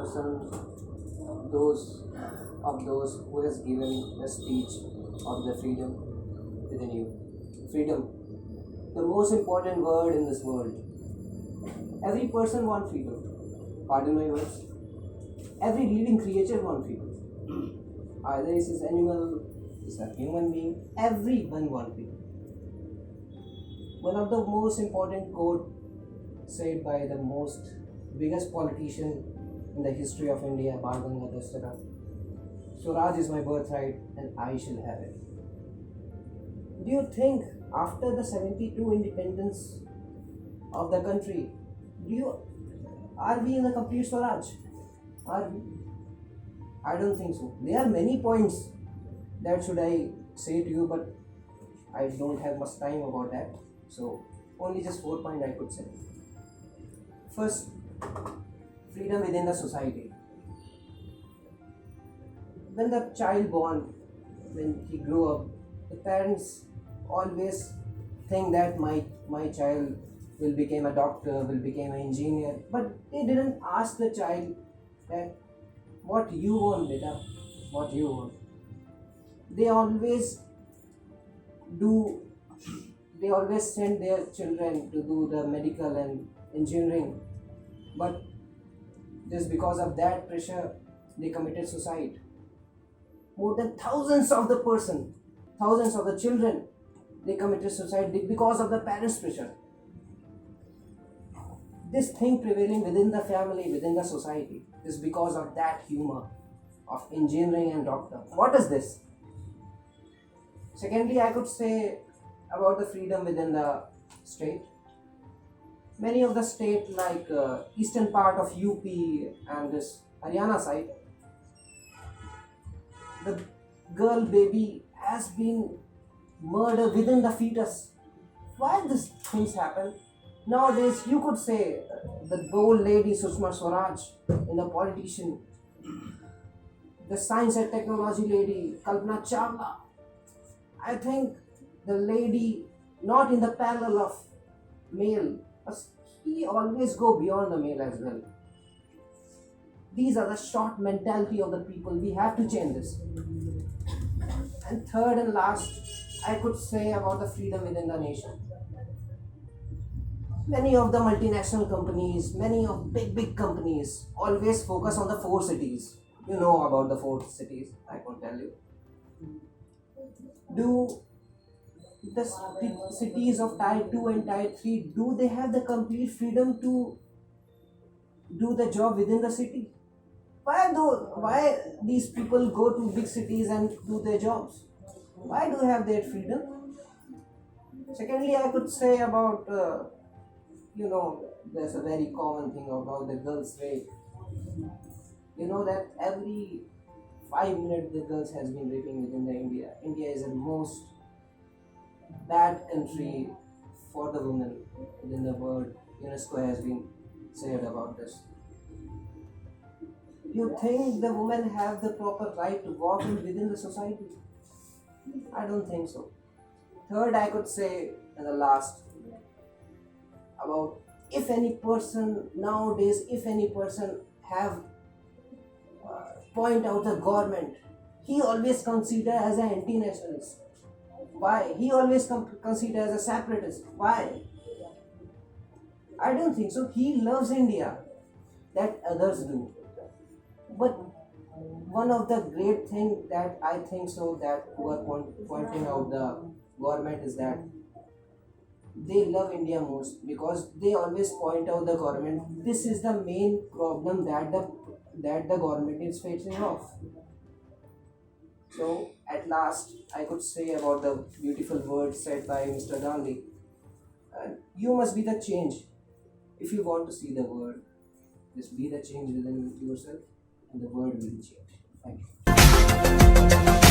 person, those those who has given the speech of the freedom within you. Freedom, the most important word in this world. Every person wants freedom. Pardon my words. Every living creature wants freedom. Either it's an animal, it's a human being, everyone wants freedom. One of the most important quote said by the most biggest politician in the history of India, Parkhar, Swaraj is my birthright and I shall have it. Do you think after the 72 independence of the country, are we in a complete Swaraj? Are we? I don't think so. There are many points that should I say to you, but I don't have much time about that. So only just 4 points I could say. First, freedom within the society. When the child born, when he grew up, the parents always think that my child will become a doctor, will become an engineer, but they didn't ask the child that what you want, beta, what you want. They always do. They always send their children to do the medical and engineering, but just because of that pressure, they committed suicide. More than thousands of the children, they committed suicide because of the parents' pressure. This thing prevailing within the family, within the society, is because of that humor of engineering and doctor. What is this? Secondly, I could say about the freedom within the state. Many of the state like eastern part of UP and this Haryana side, the girl baby has been murdered within the fetus. Why these things happen? Nowadays, you could say the old lady Sushma Swaraj, in the politician, the science and technology lady Kalpana Chawla. I think the lady not in the parallel of male, but he always go beyond the male as well. These are the short mentality of the people. We have to change this. And third and last, I could say about the freedom within the nation. Many of the multinational companies, many of big companies always focus on the 4 cities. You know about the 4 cities, I won't tell you. Do the cities of Tier 2 and Tier 3, do they have the complete freedom to do the job within the city? Why these people go to big cities and do their jobs? Why do they have that freedom? Secondly, I could say about, there's a very common thing about the girls' rape. You know that every 5 minutes the girls has been raping within the India. India is the most bad country for the women within the world. UNESCO has been said about this. You think the women have the proper right to walk within the society? I don't think so. Third, I could say, and the last, about if any person nowadays, if any person have point out the government, he always consider as an anti-nationalist. Why? He always consider as a separatist. Why? I don't think so. He loves India, that others do. But one of the great thing that I think so that who are pointing out the government is that they love India most because they always point out the government. This is the main problem that the government is facing off. So at last, I could say about the beautiful words said by Mr. Gandhi. You must be the change. If you want to see the world, just be the change within yourself, and the world will change. Thank you.